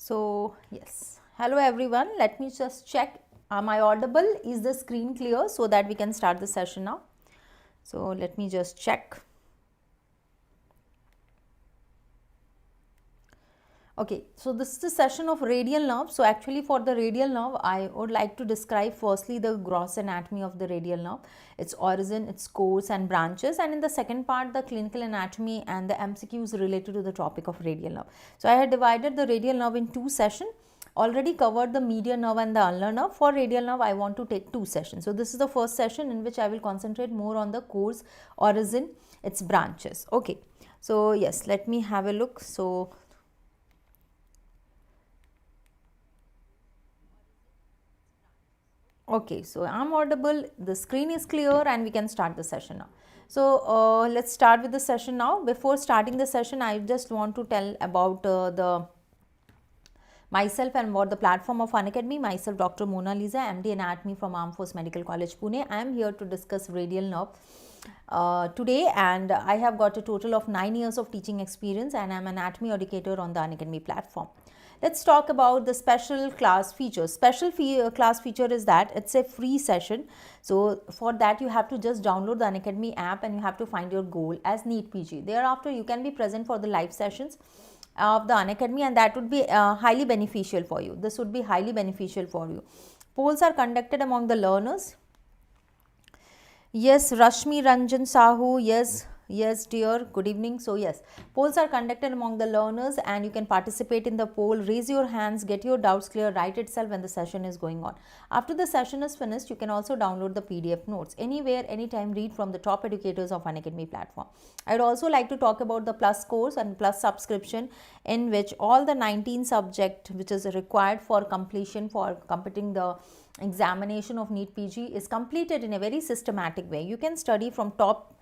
So yes, hello everyone. Let me just check. Am I audible? Is the screen clear so that we can start the session now? So let me just check. Okay, so this is the session of radial nerve. So actually for the radial nerve, I would like to describe firstly the gross anatomy of the radial nerve, its origin, its course and branches, and in the second part the clinical anatomy and the MCQs related to the topic of radial nerve. So I had divided the radial nerve in two sessions. Already covered the median nerve and the ulnar nerve. For radial nerve, I want to take two sessions. So this is the first session in which I will concentrate more on the course, origin, its branches. Okay, so yes, let me have a look. So okay, so I'm audible, the screen is clear and we can start the session now. So let's start with the session now. Before starting the session, I just want to tell about the myself and what the platform of Unacademy. Myself, Dr. Monalisa, MD Anatomy from Armed Force Medical College, Pune. I am here to discuss radial nerve today, and I have got a total of 9 years of teaching experience and I am an anatomy educator on the Unacademy platform. Let's talk about the special class feature. Special class feature is that it's a free session. So for that you have to just download the Unacademy app and you have to find your goal as NEET PG. Thereafter you can be present for the live sessions of the Unacademy, and that would be highly beneficial for you. This would be highly beneficial for you. Polls are conducted among the learners. Yes, Rashmi Ranjan Sahu, yes dear, good evening. So yes, polls are conducted among the learners and you can participate in the poll. Raise your hands, get your doubts clear, write itself when the session is going on. After the session is finished, you can also download the PDF notes. Anywhere, anytime, read from the top educators of Unacademy platform. I would also like to talk about the plus course and plus subscription, in which all the 19 subject which is required for completion for completing the examination of NEET PG is completed in a very systematic way. You can study from top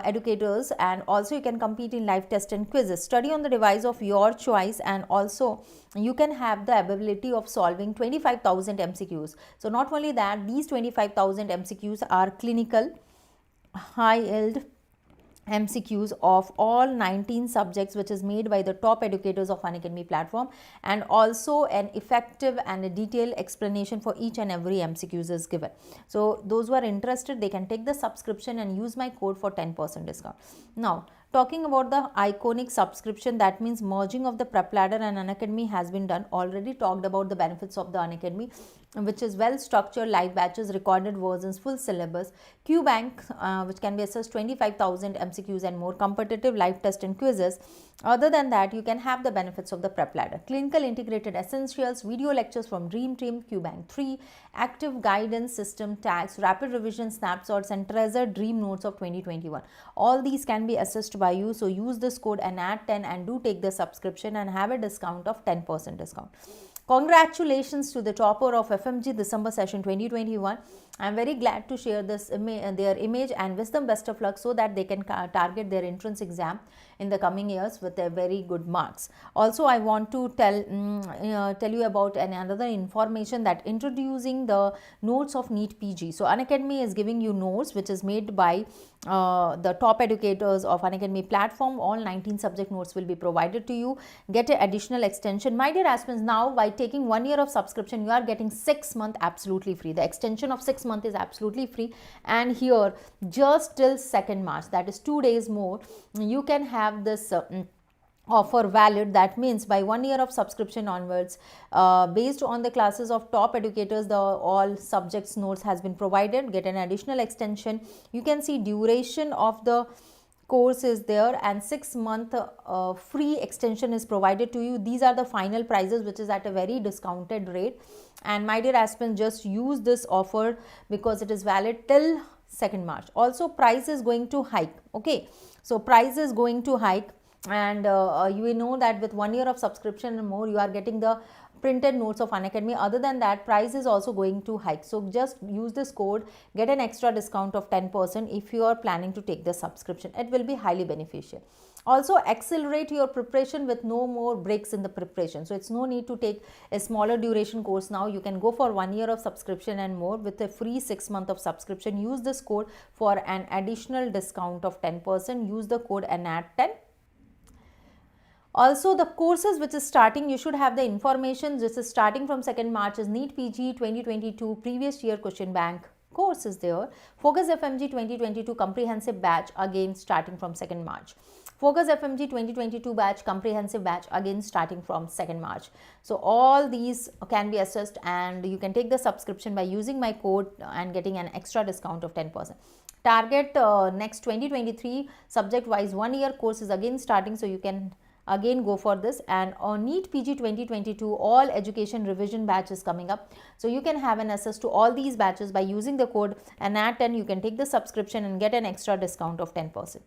educators, and also you can compete in live test and quizzes. Study on the device of your choice, and also you can have the ability of solving 25,000 MCQs. So not only that, these 25,000 MCQs are clinical, high yield MCQs of all 19 subjects, which is made by the top educators of Unacademy platform, and also an effective and a detailed explanation for each and every MCQs is given. So those who are interested, they can take the subscription and use my code for 10% discount. Now talking about the iconic subscription, that means merging of the Prep Ladder and Unacademy has been done. Already talked about the benefits of the Unacademy, which is well structured live batches, recorded versions, full syllabus, QBank, which can be assessed 25,000 MCQs and more, competitive live test and quizzes. Other than that, you can have the benefits of the Prep Ladder, clinical integrated essentials, video lectures from Dream Team, QBank 3, active guidance system, tags, rapid revision snapshots, and treasure dream notes of 2021. All these can be assessed by you. So use this code ANAT10 and do take the subscription and have a discount of 10% discount. Congratulations to the topper of FMG December session 2021. I am very glad to share this their image and wish them best of luck so that they can target their entrance exam in the coming years with their very good marks. Also, I want to tell you about another information, that introducing the notes of NEET PG. So Unacademy is giving you notes which is made by the top educators of Unacademy platform. All 19 subject notes will be provided to you. Get an additional extension. My dear aspirants, now by taking 1 year of subscription, you are getting 6 months absolutely free. The extension of 6 months is absolutely free, and here just till 2nd March, that is 2 days more, you can have this offer valid. That means by 1 year of subscription onwards, based on the classes of top educators, the all subjects notes has been provided. Get an additional extension. You can see duration of the course is there, and 6 month free extension is provided to you. These are the final prices, which is at a very discounted rate. And my dear aspirants, just use this offer because it is valid till 2nd March. Also, price is going to hike. Okay, so price is going to hike, and you will know that with 1 year of subscription and more, you are getting the printed notes of Unacademy. Other than that, price is also going to hike. So just use this code, get an extra discount of 10% if you are planning to take the subscription. It will be highly beneficial. Also, accelerate your preparation with no more breaks in the preparation. So it's no need to take a smaller duration course now. You can go for 1 year of subscription and more with a free 6 month of subscription. Use this code for an additional discount of 10%. Use the code ANAT10. Also, the courses which is starting, you should have the information. This is starting from 2nd March is NEET PG 2022 previous year question bank course is there. Focus FMG 2022 comprehensive batch again starting from 2nd March. Focus FMG 2022 batch comprehensive batch again starting from 2nd March. So all these can be assessed and you can take the subscription by using my code and getting an extra discount of 10%. Target next 2023 subject wise 1 year course is again starting, so you can again go for this. And on NEET PG 2022 all education revision batch is coming up, so you can have an access to all these batches by using the code ANAT10. You can take the subscription and get an extra discount of 10%.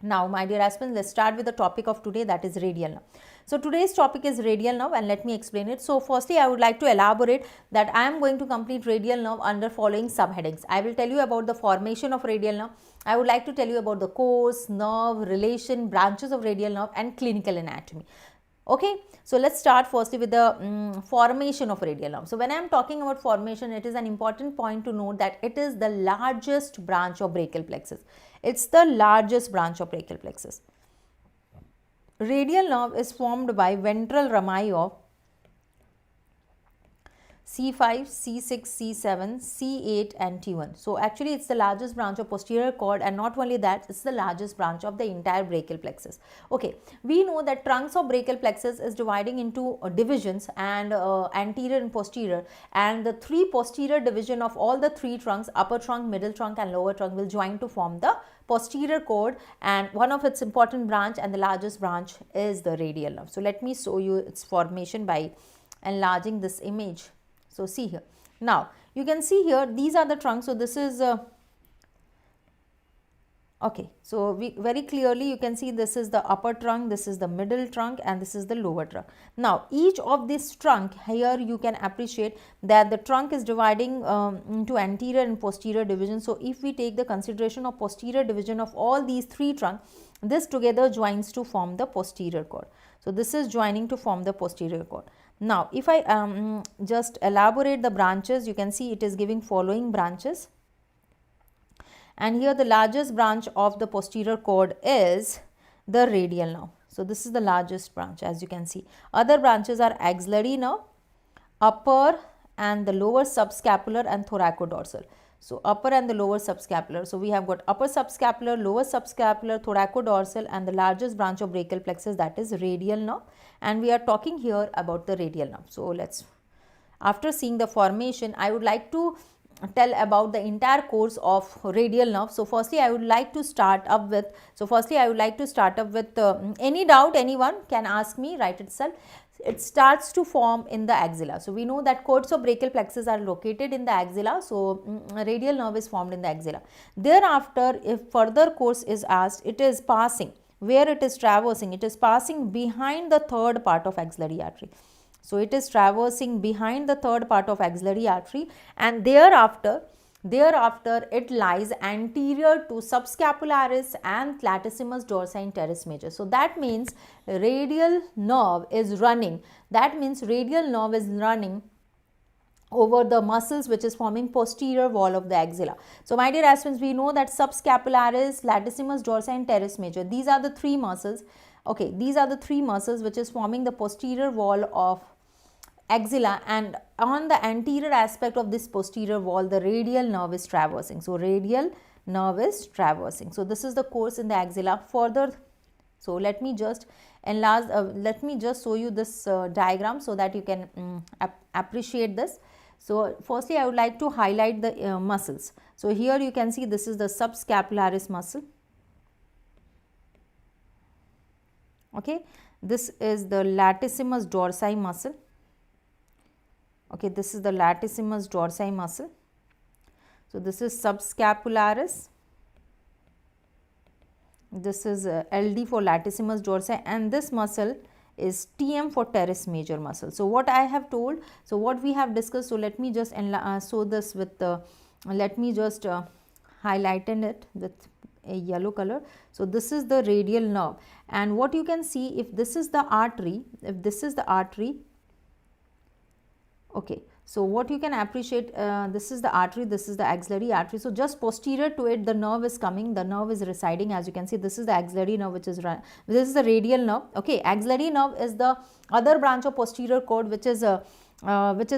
Now my dear aspirants, let's start with the topic of today, that is radial nerve. So today's topic is radial nerve and let me explain it. So firstly I would like to elaborate that I am going to complete radial nerve under following subheadings. I will tell you about the formation of radial nerve. I would like to tell you about the course, nerve, relation, branches of radial nerve and clinical anatomy. Okay, so let's start firstly with the formation of radial nerve. So when I am talking about formation, it is an important point to note that it is the largest branch of brachial plexus. It's the largest branch of brachial plexus. Radial nerve is formed by ventral rami of C5, C6, C7, C8 and T1. So actually it's the largest branch of posterior cord, and not only that, it's the largest branch of the entire brachial plexus. Okay, we know that trunks of brachial plexus is dividing into divisions and anterior and posterior, and the three posterior division of all the three trunks, upper trunk, middle trunk and lower trunk, will join to form the posterior cord, and one of its important branch and the largest branch is the radial nerve. So let me show you its formation by enlarging this image. So see here, now you can see here these are the trunks. So this is okay, so we very clearly you can see this is the upper trunk, this is the middle trunk and this is the lower trunk. Now each of this trunk here you can appreciate that the trunk is dividing into anterior and posterior division. So if we take the consideration of posterior division of all these three trunks, this together joins to form the posterior cord. So this is joining to form the posterior cord. Now if I just elaborate the branches, you can see it is giving following branches, and here the largest branch of the posterior cord is the radial nerve. So this is the largest branch, as you can see. Other branches are axillary nerve, upper and the lower subscapular and thoracodorsal. So upper and the lower subscapular. So we have got upper subscapular, lower subscapular, thoracodorsal and the largest branch of brachial plexus, that is radial nerve, and we are talking here about the radial nerve. So let's, after seeing the formation, I would like to tell about the entire course of radial nerve. So firstly I would like to start up with, any doubt anyone can ask me right itself. It starts to form in the axilla. So we know that cords of brachial plexus are located in the axilla. So radial nerve is formed in the axilla. Thereafter, if further course is asked, it is passing, where it is traversing, it is passing behind the third part of axillary artery. So it is traversing behind the third part of axillary artery, and thereafter it lies anterior to subscapularis and latissimus dorsi and teres major. So that means radial nerve is running. Over the muscles which is forming posterior wall of the axilla. So my dear aspirants, we know that subscapularis, latissimus dorsi and teres major, these are the three muscles. Okay, these are the three muscles which is forming the posterior wall of axilla, and on the anterior aspect of this posterior wall the radial nerve is traversing. So radial nerve is traversing. So this is the course in the axilla. Further, so let me just enlarge, let me just show you this diagram so that you can appreciate this. So firstly I would like to highlight the muscles. So here you can see this is the subscapularis muscle. Okay, this is the latissimus dorsi muscle. Okay, this is the latissimus dorsi muscle. So this is subscapularis. This is LD for latissimus dorsi, and this muscle is TM for teres major muscle. So what I have told, so what we have discussed, so let me just show this with the, let me just highlighten it with a yellow color. So this is the radial nerve, and what you can see, if this is the artery, okay, So what you can appreciate, this is the artery, this is the axillary artery. So just posterior to it, the nerve is coming, the nerve is residing. As you can see, this is the axillary nerve, which is this is the radial nerve. Okay, axillary nerve is the other branch of posterior cord, which is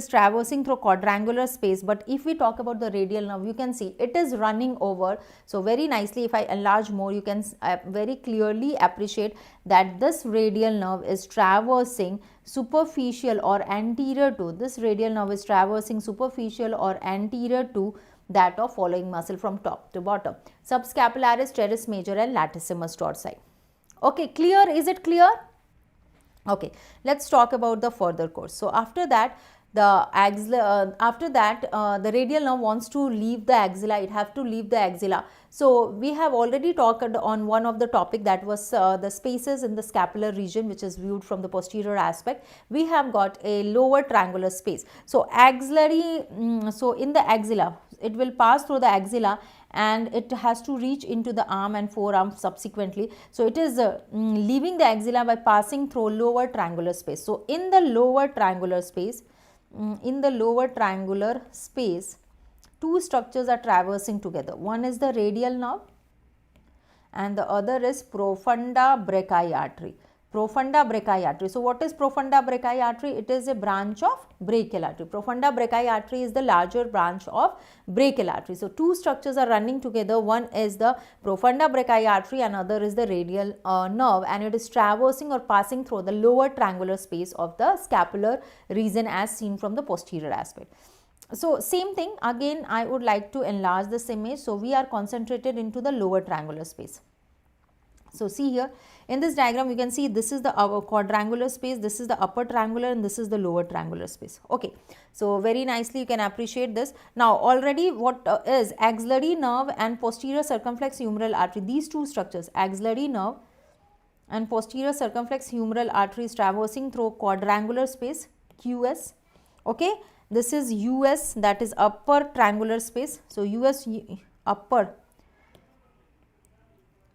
traversing through quadrangular space. But if we talk about the radial nerve, you can see it is running over. So very nicely, if I enlarge more, you can very clearly appreciate that this radial nerve is traversing superficial or anterior to, this radial nerve is traversing superficial or anterior to that of following muscle from top to bottom: subscapularis, teres major and latissimus dorsi. Okay, clear? Is it clear? Okay, let's talk about the further course. So after that, the the radial nerve wants to leave the axilla, it have to leave the axilla. So we have already talked on one of the topic, that was the spaces in the scapular region, which is viewed from the posterior aspect. We have got a lower triangular space. So axillary, so in the axilla, it will pass through the axilla and it has to reach into the arm and forearm subsequently. So it is leaving the axilla by passing through lower triangular space. So in the lower triangular space, two structures are traversing together. One is the radial nerve and the other is profunda brachii artery. Profunda brachii artery. So what is profunda brachii artery? It is a branch of brachial artery. Profunda brachii artery is the larger branch of brachial artery. So two structures are running together. One is the profunda brachii artery, another is the radial nerve, and it is traversing or passing through the lower triangular space of the scapular region as seen from the posterior aspect. So same thing again, I would like to enlarge this image. So we are concentrated into the lower triangular space. So see here in this diagram, you can see this is the quadrangular space, this is the upper triangular and this is the lower triangular space. Okay, so very nicely you can appreciate this. Now already what is axillary nerve and posterior circumflex humeral artery, these two structures, axillary nerve and posterior circumflex humeral artery, is traversing through quadrangular space QS. Okay, this is US, that is upper triangular space. So US upper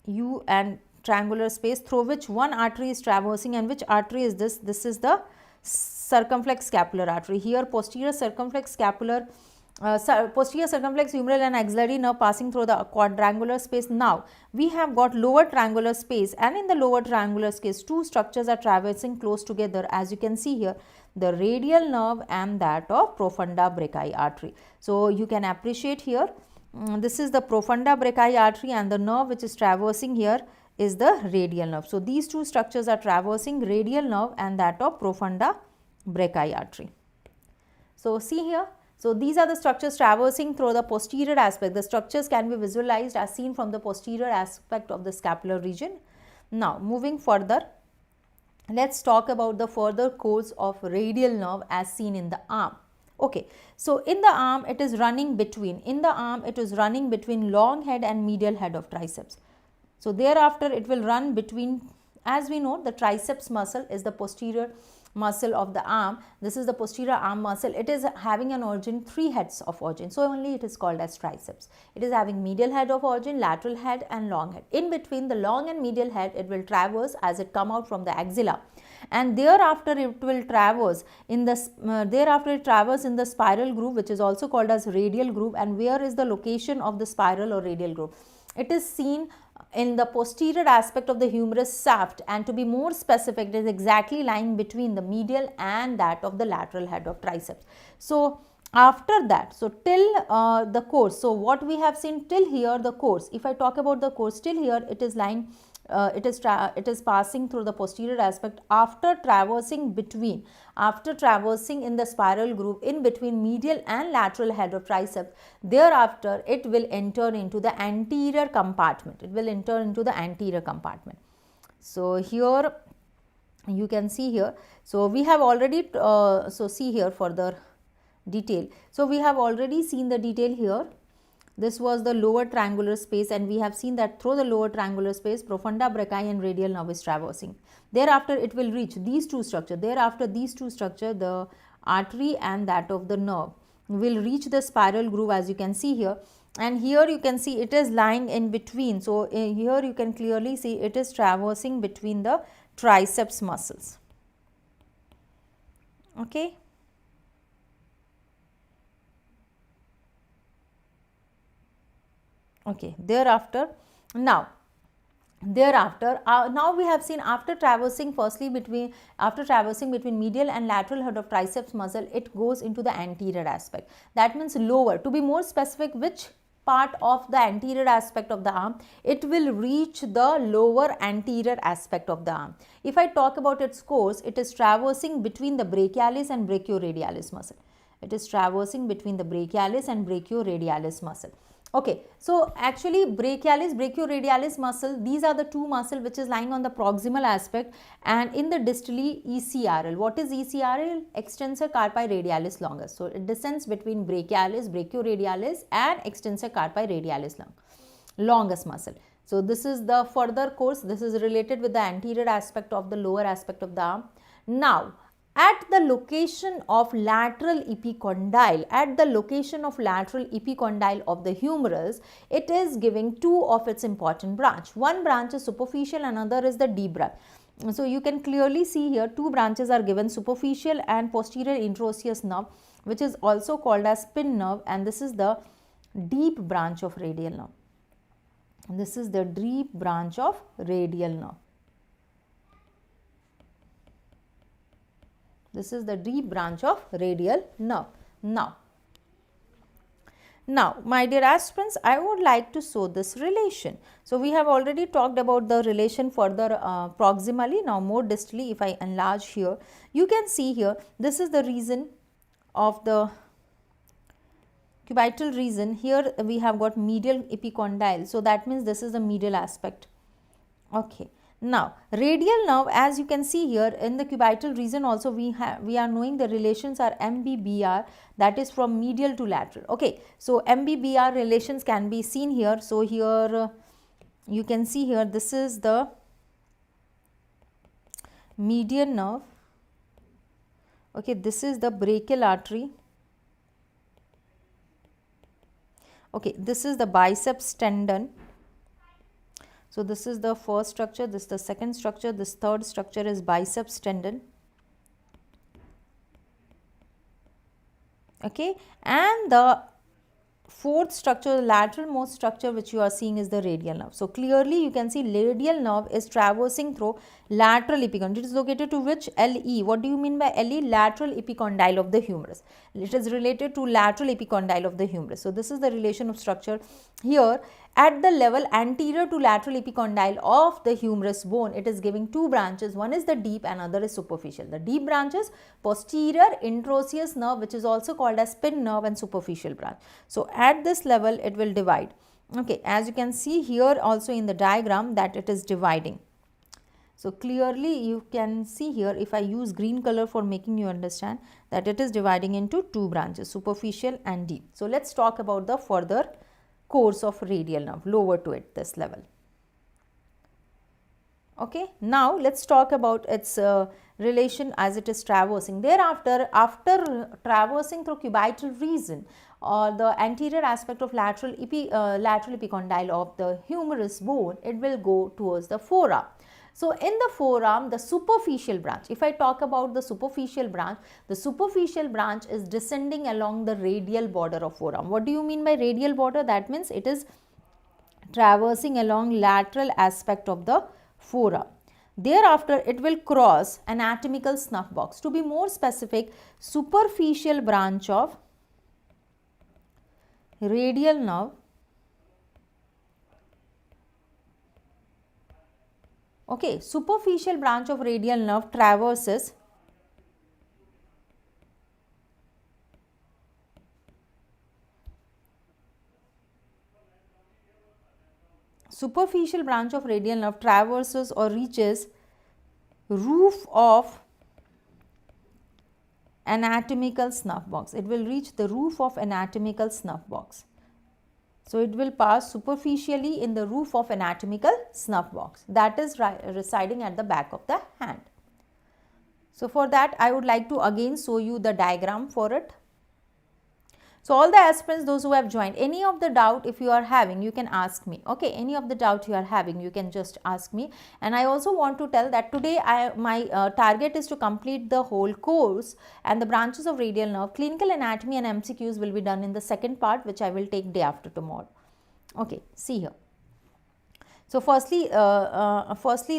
U and triangular space, through which one artery is traversing. And which artery is this? This is the circumflex scapular artery. Here posterior circumflex scapular, posterior circumflex humeral and axillary nerve passing through the quadrangular space. Now we have got lower triangular space, and in the lower triangular space two structures are traversing close together, as you can see here, the radial nerve and that of profunda brachii artery. So you can appreciate here, this is the profunda brachii artery and the nerve which is traversing here is the radial nerve. So these two structures are traversing, radial nerve and that of profunda brachii artery. So see here, so these are the structures traversing through the posterior aspect. The structures can be visualized as seen from the posterior aspect of the scapular region. Now moving further, let's talk about the further course of radial nerve as seen in the arm. Okay, so in the arm it is running between, long head and medial head of triceps. So thereafter it will run between, as we know, the triceps muscle is the posterior muscle of the arm. This is the posterior arm muscle. It is having an origin, 3 heads of origin. So only it is called as triceps. It is having medial head of origin, lateral head and long head. In between the long and medial head, it will traverse as it come out from the axilla. And thereafter it will traverse in the spiral groove, which is also called as radial groove. And where is the location of the spiral or radial groove? It is seen in the posterior aspect of the humerus shaft, and to be more specific, it is exactly lying between the medial and that of the lateral head of triceps. So after that, so till the course, so what we have seen till here, the course, if I talk about the course till here, it is lying, it is passing through the posterior aspect after traversing in the spiral groove in between medial and lateral head of triceps. Thereafter it will enter into the anterior compartment. So here you can see here, so we have already so see here further detail. So we have already seen the detail here. This was the lower triangular space, and we have seen that through the lower triangular space, profunda brachii and radial nerve is traversing. Thereafter it will reach these two structures. The artery and that of the nerve will reach the spiral groove, as you can see here. And here you can see it is lying in between. So here you can clearly see it is traversing between the triceps muscles. Okay. Okay, now now we have seen after traversing between medial and lateral head of triceps muscle, it goes into the anterior aspect. That means lower. To be more specific, which part of the anterior aspect of the arm? It will reach the lower anterior aspect of the arm. If I talk about its course, it is traversing between the brachialis and brachioradialis muscle. It is traversing between the brachialis and brachioradialis muscle. Okay, so actually brachialis, brachioradialis muscle, these are the two muscle which is lying on the proximal aspect, and in the distally ECRL. What is ECRL? Extensor carpi radialis longus. So it descends between brachialis, brachioradialis and extensor carpi radialis longus muscle. So this is the further course. This is related with the anterior aspect of the lower aspect of the arm. Now, at the location of lateral epicondyle, of the humerus, it is giving two of its important branch. One branch is superficial, another is the deep branch. So you can clearly see here two branches are given, superficial and posterior interosseous nerve, which is also called as spin nerve, and this is the deep branch of radial nerve. This is the deep branch of radial nerve. This is the deep branch of radial nerve. Now, my dear aspirants, I would like to show this relation. So, we have already talked about the relation further proximally. Now, more distally, if I enlarge here, you can see here, this is the region of the cubital region. Here we have got medial epicondyle. So, that means this is the medial aspect. Okay. Now, radial nerve, as you can see here in the cubital region also we are knowing the relations are MBBR, that is from medial to lateral. Okay, so MBBR relations can be seen here. So here you can see here, this is the median nerve. Okay, this is the brachial artery. Okay, this is the biceps tendon. So this is the first structure, this is the second structure, this third structure is biceps tendon. Okay, and the fourth structure, the lateral most structure which you are seeing is the radial nerve. So clearly you can see radial nerve is traversing through lateral epicondyle. It is located to which? LE. What do you mean by LE? Lateral epicondyle of the humerus. It is related to lateral epicondyle of the humerus. So this is the relation of structure here. At the level anterior to lateral epicondyle of the humerus bone, it is giving two branches. One is the deep, another is superficial. The deep branches, posterior interosseous nerve, which is also called as spin nerve, and superficial branch. So at this level, it will divide. Okay, as you can see here also in the diagram that it is dividing. So clearly you can see here, if I use green color for making you understand, that it is dividing into two branches, superficial and deep. So let's talk about the further course of radial nerve, lower to it, this level. Okay, now let's talk about its relation as it is traversing. Thereafter, after traversing through cubital region or the anterior aspect of lateral epicondyle of the humerus bone, it will go towards the forearm. So in the forearm, the superficial branch, if I talk about the superficial branch is descending along the radial border of forearm. What do you mean by radial border? That means it is traversing along lateral aspect of the forearm. Thereafter, it will cross anatomical snuff box. To be more specific, superficial branch of radial nerve, okay, superficial branch of radial nerve traverses or reaches roof of anatomical snuff box. It will reach the roof of anatomical snuff box. So it will pass superficially in the roof of anatomical snuff box, that is residing at the back of the hand. So for that, I would like to again show you the diagram for it. So all the aspirants, those who have joined, any of the doubt if you are having, you can ask me. Okay, any of the doubt you are having, you can just ask me. And I also want to tell that today my target is to complete the whole course and the branches of radial nerve. Clinical anatomy and MCQs will be done in the second part, which I will take day after tomorrow. Okay, see here. So firstly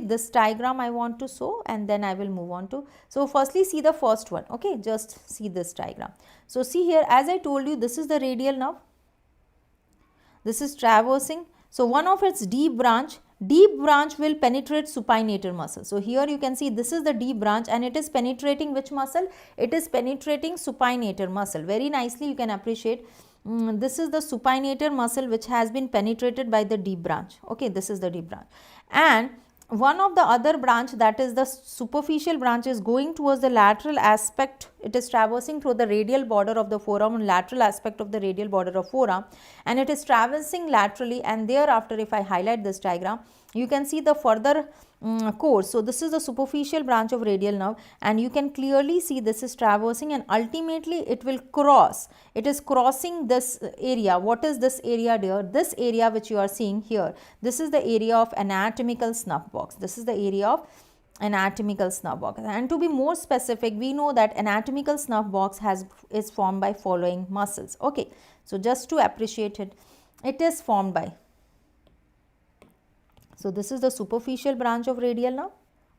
this diagram I want to show, and then I will move on to, so firstly see the first one. Okay, just see this diagram. So see here, as I told you, this is the radial nerve, this is traversing. So one of its deep branch will penetrate supinator muscle. So here you can see this is the deep branch, and it is penetrating which muscle? It is penetrating supinator muscle. Very nicely you can appreciate. This is the supinator muscle which has been penetrated by the deep branch. Okay, this is the deep branch, and one of the other branch, that is the superficial branch, is going towards the lateral aspect. It is traversing through the radial border of the forearm and lateral aspect of the radial border of forearm, and it is traversing laterally, and thereafter if I highlight this diagram, you can see the further course. So this is the superficial branch of radial nerve, and you can clearly see this is traversing, and ultimately it will cross. It is crossing this area. What is this area, dear? This area which you are seeing here, this is the area of anatomical snuff box. This is the area of anatomical snuff box, and to be more specific, we know that anatomical snuff box is formed by following muscles. Okay, so just to appreciate it, it is formed by, so this is the superficial branch of radial nerve.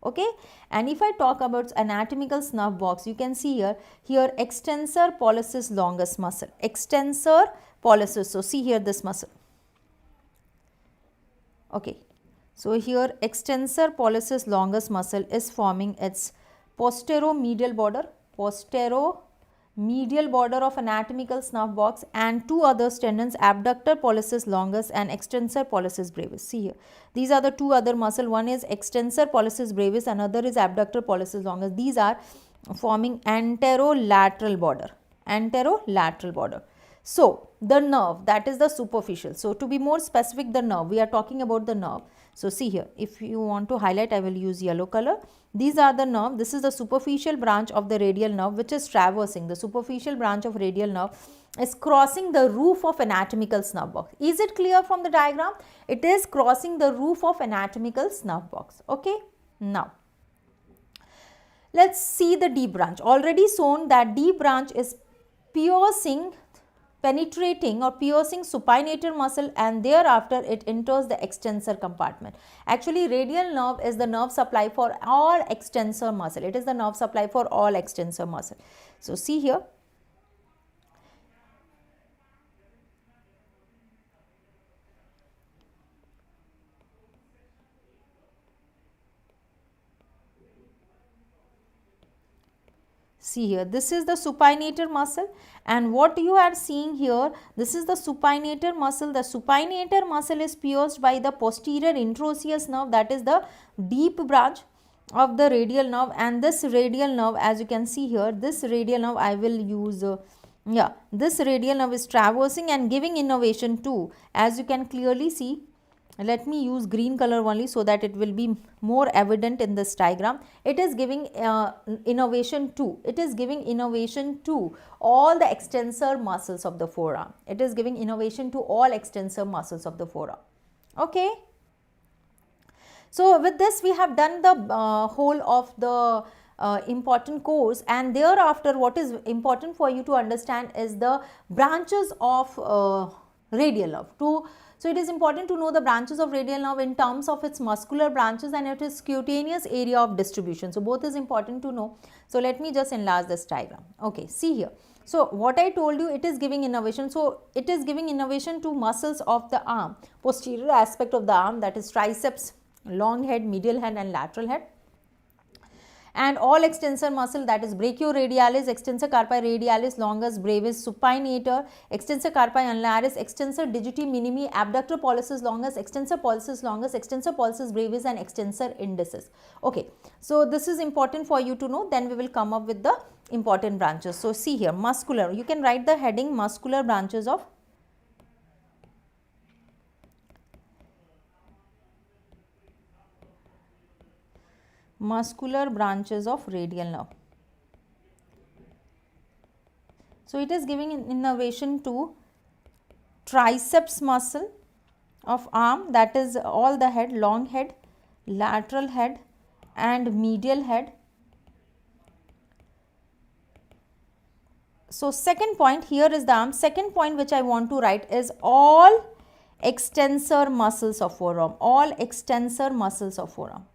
Okay, and if I talk about anatomical snuff box, you can see here extensor pollicis longus muscle, extensor pollicis. So see here this muscle. Okay, so here extensor pollicis longus muscle is forming its posteromedial border of anatomical snuff box, and two other tendons, abductor pollicis longus and extensor pollicis brevis. See here, these are the two other muscle. One is extensor pollicis brevis, another is abductor pollicis longus. These are forming anterolateral border. So the nerve, that is the superficial. So to be more specific, the nerve, we are talking about the nerve. So see here, if you want to highlight, I will use yellow color. These are the nerve. This is the superficial branch of the radial nerve which is traversing. The superficial branch of radial nerve is crossing the roof of anatomical snuff box. Is it clear from the diagram? It is crossing the roof of anatomical snuff box. Okay, now let's see the deep branch. Already shown that deep branch is penetrating or piercing supinator muscle, and thereafter it enters the extensor compartment. Actually, radial nerve is the nerve supply for all extensor muscle. It is the nerve supply for all extensor muscle. So see here, this is the supinator muscle, and what you are seeing here, this is the supinator muscle. The supinator muscle is pierced by the posterior intraosseous nerve, that is the deep branch of the radial nerve, and this radial nerve, as you can see here, this radial nerve I will use this radial nerve is traversing and giving innervation too, as you can clearly see. Let me use green color only so that it will be more evident in this diagram. It is giving innervation to, all the extensor muscles of the forearm. It is giving innervation to all extensor muscles of the forearm. Okay. So with this we have done the whole of the important course, and thereafter what is important for you to understand is the branches of radial nerve. So it is important to know the branches of radial nerve in terms of its muscular branches and its cutaneous area of distribution. So both is important to know. So let me just enlarge this diagram. Okay, see here. So what I told you, it is giving innervation. So it is giving innervation to muscles of the arm, posterior aspect of the arm, that is triceps, long head, medial head and lateral head. And all extensor muscle, that is brachioradialis, extensor carpi radialis, longus, brevis, supinator, extensor carpi ulnaris, extensor digiti minimi, abductor pollicis longus, extensor pollicis brevis and extensor indicis. Okay, so this is important for you to know. Then we will come up with the important branches. So see here, muscular, you can write the heading muscular branches of radial nerve. So it is giving innervation to triceps muscle of arm, that is all the head, long head, lateral head and medial head. So second point, here is the arm. Second point which I want to write is all extensor muscles of forearm, all extensor muscles of forearm.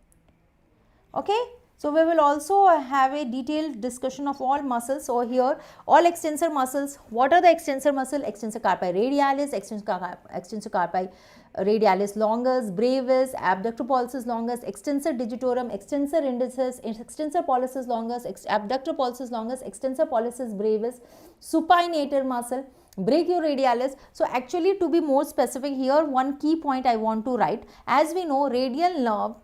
Okay, so we will also have a detailed discussion of all muscles. So here all extensor muscles, what are the extensor muscle? Extensor carpi radialis, extensor carpi radialis longus, brevis, abductor pollicis longus, extensor digitorum, extensor indicis, extensor pollicis longus, abductor pollicis longus, extensor pollicis brevis, supinator muscle, brachioradialis. So actually, to be more specific here, one key point I want to write, as we know radial nerve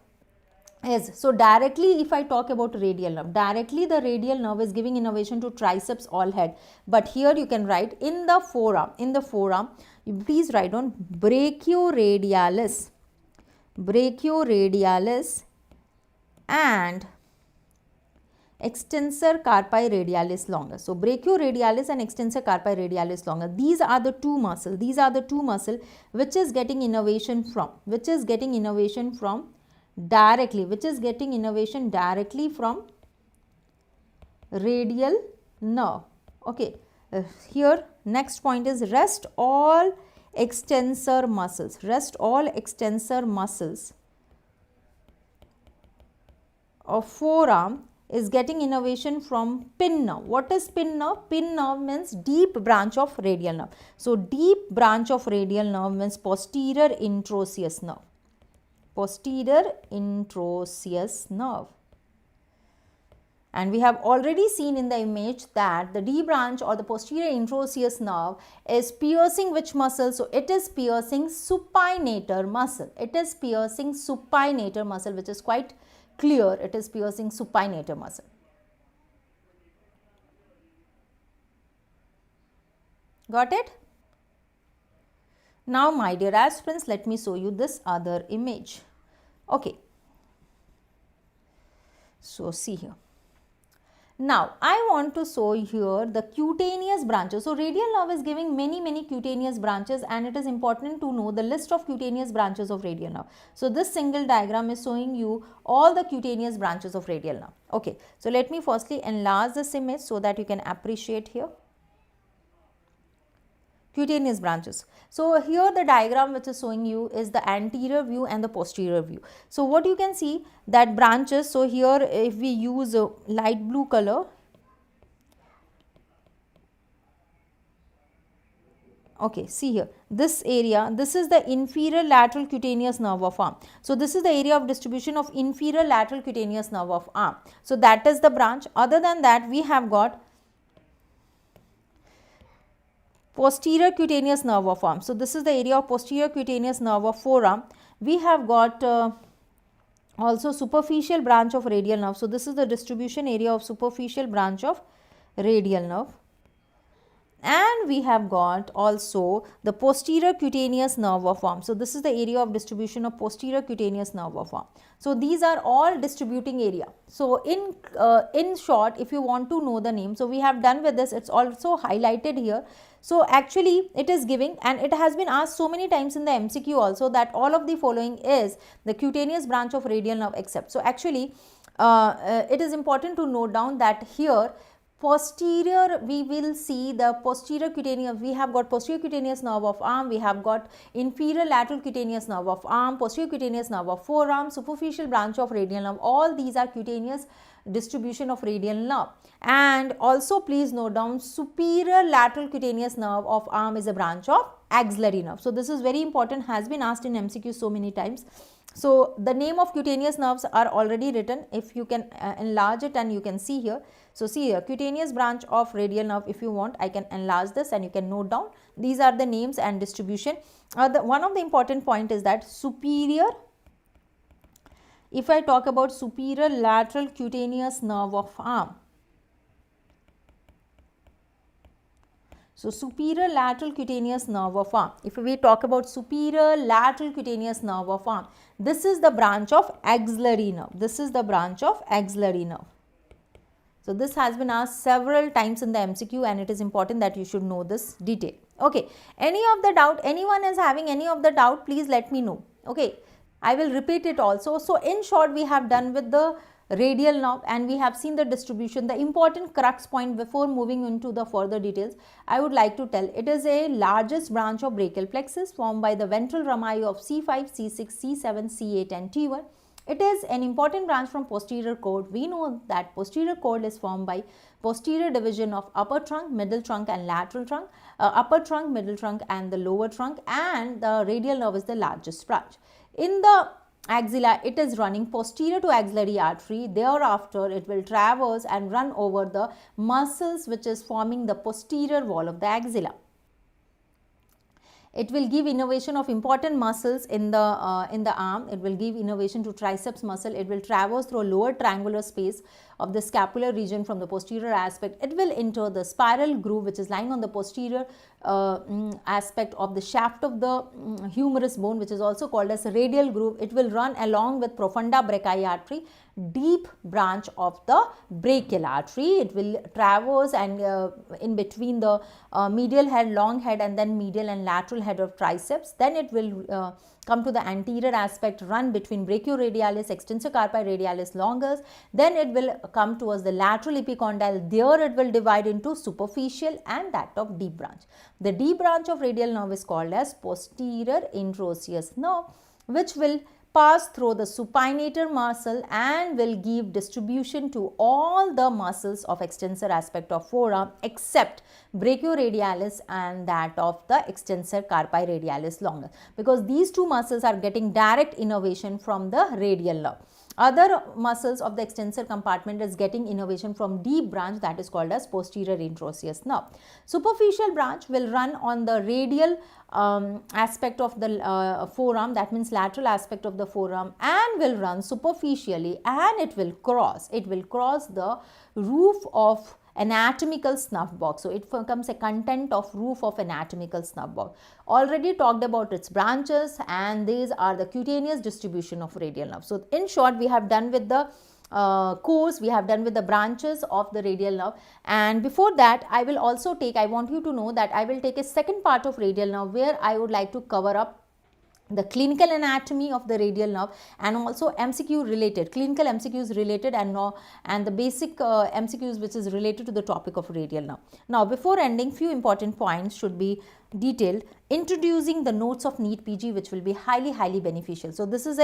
is, so directly if I talk about radial nerve, directly the radial nerve is giving innervation to triceps all head, but here you can write in the forearm, you please write on brachioradialis and extensor carpi radialis longus. So brachioradialis and extensor carpi radialis longus, these are the two muscles which is getting innervation from, directly from radial nerve. Okay, here next point is rest all extensor muscles of forearm is getting innervation from pin nerve. What is pin nerve? Pin nerve means deep branch of radial nerve. So deep branch of radial nerve means posterior introosseous nerve. And we have already seen in the image that the D branch or the posterior introosseous nerve is piercing which muscle? So it is piercing supinator muscle. Which is quite clear. It is piercing supinator muscle. Got it? Now my dear aspirants, let me show you this other image. Okay, so see here. Now I want to show here the cutaneous branches. So radial nerve is giving many cutaneous branches, and it is important to know the list of cutaneous branches of radial nerve. So this single diagram is showing you all the cutaneous branches of radial nerve. Okay, so let me firstly enlarge this image so that you can appreciate here. Cutaneous branches. So here the diagram which is showing you is the anterior view and the posterior view. So what you can see that branches, so here if we use a light blue color, okay, see here, this area, this is the inferior lateral cutaneous nerve of arm. So this is the area of distribution of inferior lateral cutaneous nerve of arm. So that is the branch. Other than that, we have got posterior cutaneous nerve of arm. So this is the area of posterior cutaneous nerve of forearm. We have got also superficial branch of radial nerve. So this is the distribution area of superficial branch of radial nerve. And we have got also the posterior cutaneous nerve of arm. So this is the area of distribution of posterior cutaneous nerve of arm. So these are all distributing area. So in short, if you want to know the name, so we have done with this, it's also highlighted here. So actually it is giving, and it has been asked so many times in the MCQ also, that all of the following is the cutaneous branch of radial nerve except. So actually it is important to note down that here posterior, we will see the posterior cutaneous, we have got posterior cutaneous nerve of arm, we have got inferior lateral cutaneous nerve of arm, posterior cutaneous nerve of forearm, superficial branch of radial nerve, all these are cutaneous distribution of radial nerve. And also please note down, superior lateral cutaneous nerve of arm is a branch of axillary nerve. So this is very important, has been asked in MCQ so many times. So the name of cutaneous nerves are already written. If you can enlarge it, and you can see here. So see here, cutaneous branch of radial nerve. If you want, I can enlarge this and you can note down. These are the names and distribution. One of the important point is that superior, if I talk about superior lateral cutaneous nerve of arm. So superior lateral cutaneous nerve of arm. If we talk about superior lateral cutaneous nerve of arm, this is the branch of axillary nerve. This is the branch of axillary nerve. So this has been asked several times in the MCQ, and it is important that you should know this detail. Okay. Any of the doubt, anyone is having any of the doubt, please let me know. Okay. I will repeat it also. So in short, we have done with the radial nerve, and we have seen the distribution. The important crux point before moving into the further details, I would like to tell, it is a largest branch of brachial plexus formed by the ventral rami of C5, C6, C7, C8 and T1. It is an important branch from posterior cord. We know that posterior cord is formed by posterior division of upper trunk, middle trunk and lateral trunk, upper trunk, middle trunk and the lower trunk, and the radial nerve is the largest branch. In the axilla, it is running posterior to axillary artery. Thereafter, it will traverse and run over the muscles which is forming the posterior wall of the axilla. It will give innervation of important muscles in the arm. It will give innervation to triceps muscle. It will traverse through a lower triangular space of the scapular region from the posterior aspect. It will enter the spiral groove which is lying on the posterior aspect of the shaft of the humerus bone, which is also called as a radial groove. It will run along with profunda brachii artery, deep branch of the brachial artery. It will traverse and in between the medial head, long head, and then medial and lateral head of triceps. Then it will come to the anterior aspect, run between brachioradialis, extensor carpi, radialis, longus. Then it will come towards the lateral epicondyle. There it will divide into superficial and that of deep branch. The deep branch of radial nerve is called as posterior interosseous nerve, which will pass through the supinator muscle and will give distribution to all the muscles of extensor aspect of forearm except brachioradialis and that of the extensor carpi radialis longus, because these two muscles are getting direct innervation from the radial nerve. Other muscles of the extensor compartment is getting innervation from deep branch, that is called as posterior interosseous nerve. Superficial branch will run on the radial aspect of the forearm, that means lateral aspect of the forearm, and will run superficially, and it will cross the roof of anatomical snuff box. So it becomes a content of roof of anatomical snuff box. Already talked about its branches, and these are the cutaneous distribution of radial nerve. So in short, we have done with the course, we have done with the branches of the radial nerve, and before that I want you to know that I will take a second part of radial nerve where I would like to cover up the clinical anatomy of the radial nerve and also MCQ related, clinical MCQs related, and the basic MCQs which is related to the topic of radial nerve. Now before ending, few important points should be detailed. Introducing the notes of NEET PG, which will be highly beneficial. So this is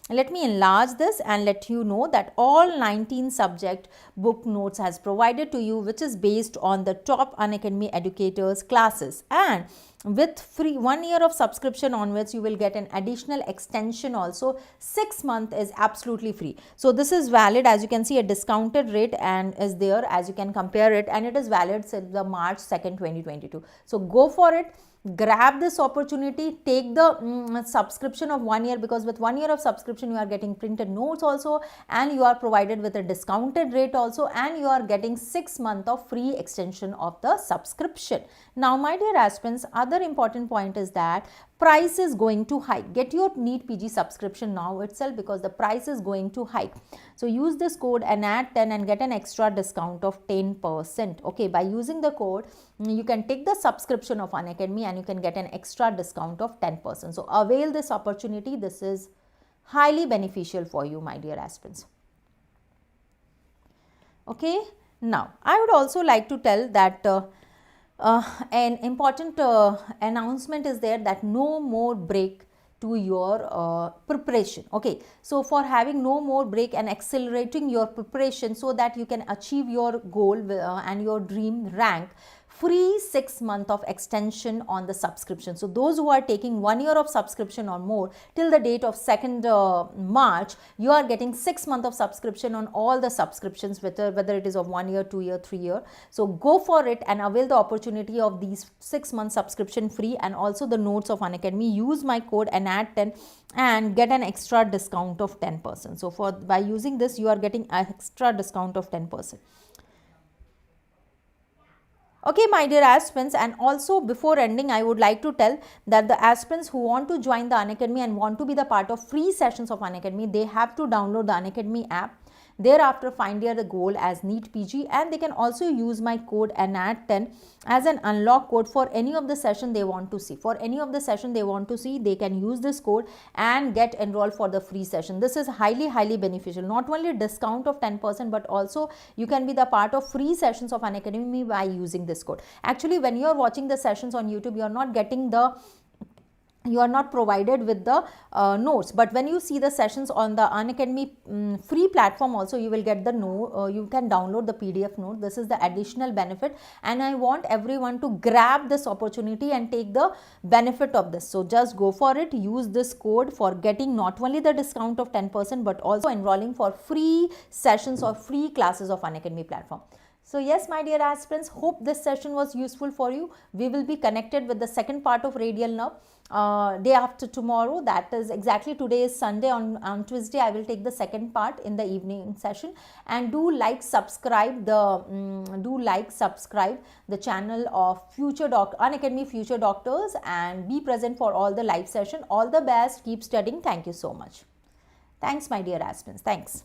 let me enlarge this and let you know that all 19 subject book notes has provided to you, which is based on the top Unacademy educators classes, and with free 1 year of subscription onwards you will get an additional extension also. 6 months is absolutely free. So this is valid, as you can see, a discounted rate and is there, as you can compare it, and it is valid till the March 2nd 2022. So go for it. Grab this opportunity, take the subscription of 1 year, because with 1 year of subscription you are getting printed notes also, and you are provided with a discounted rate also, and you are getting 6 months of free extension of the subscription. Now my dear aspirants, other important point is that price is going to hike. Get your NEET PG subscription now itself, because the price is going to hike. So use this code ANAT10 and get an extra discount of 10%. Okay, by using the code you can take the subscription of Unacademy and you can get an extra discount of 10%. So avail this opportunity. This is highly beneficial for you, my dear aspirants. Okay, now I would also like to tell that an important announcement is there, that no more break to your preparation. Okay, so for having no more break and accelerating your preparation so that you can achieve your goal and your dream rank, free 6 months of extension on the subscription. So those who are taking 1 year of subscription or more till the date of 2nd March, you are getting 6 months of subscription on all the subscriptions, whether it is of 1 year, 2 year, 3 year. So go for it and avail the opportunity of these 6 months subscription free, and also the notes of Unacademy. Use my code ANAT10 and get an extra discount of 10%. So by using this you are getting an extra discount of 10%. Okay, my dear aspirants, and also before ending I would like to tell that the aspirants who want to join the Unacademy and want to be the part of free sessions of Unacademy, they have to download the Unacademy app. Thereafter, find their goal as NEET PG, and they can also use my code ANAT10 as an unlock code for any of the session they want to see. For any of the session they want to see, they can use this code and get enrolled for the free session. This is highly beneficial. Not only discount of 10%, but also you can be the part of free sessions of Unacademy by using this code. Actually, when you are watching the sessions on YouTube, you are not getting the provided with the notes, but when you see the sessions on the Unacademy free platform also, you will get the you can download the PDF note. This is the additional benefit, and I want everyone to grab this opportunity and take the benefit of this. So just go for it, use this code for getting not only the discount of 10%, but also enrolling for free sessions or free classes of Unacademy platform. So yes, my dear aspirants, hope this session was useful for you. We will be connected with the second part of Radial Nerve day after tomorrow. That is exactly, today is Sunday. On Tuesday I will take the second part in the evening session. And do like, subscribe the channel of Unacademy Future Doctors, and be present for all the live session. All the best. Keep studying. Thank you so much. Thanks, my dear aspirants. Thanks.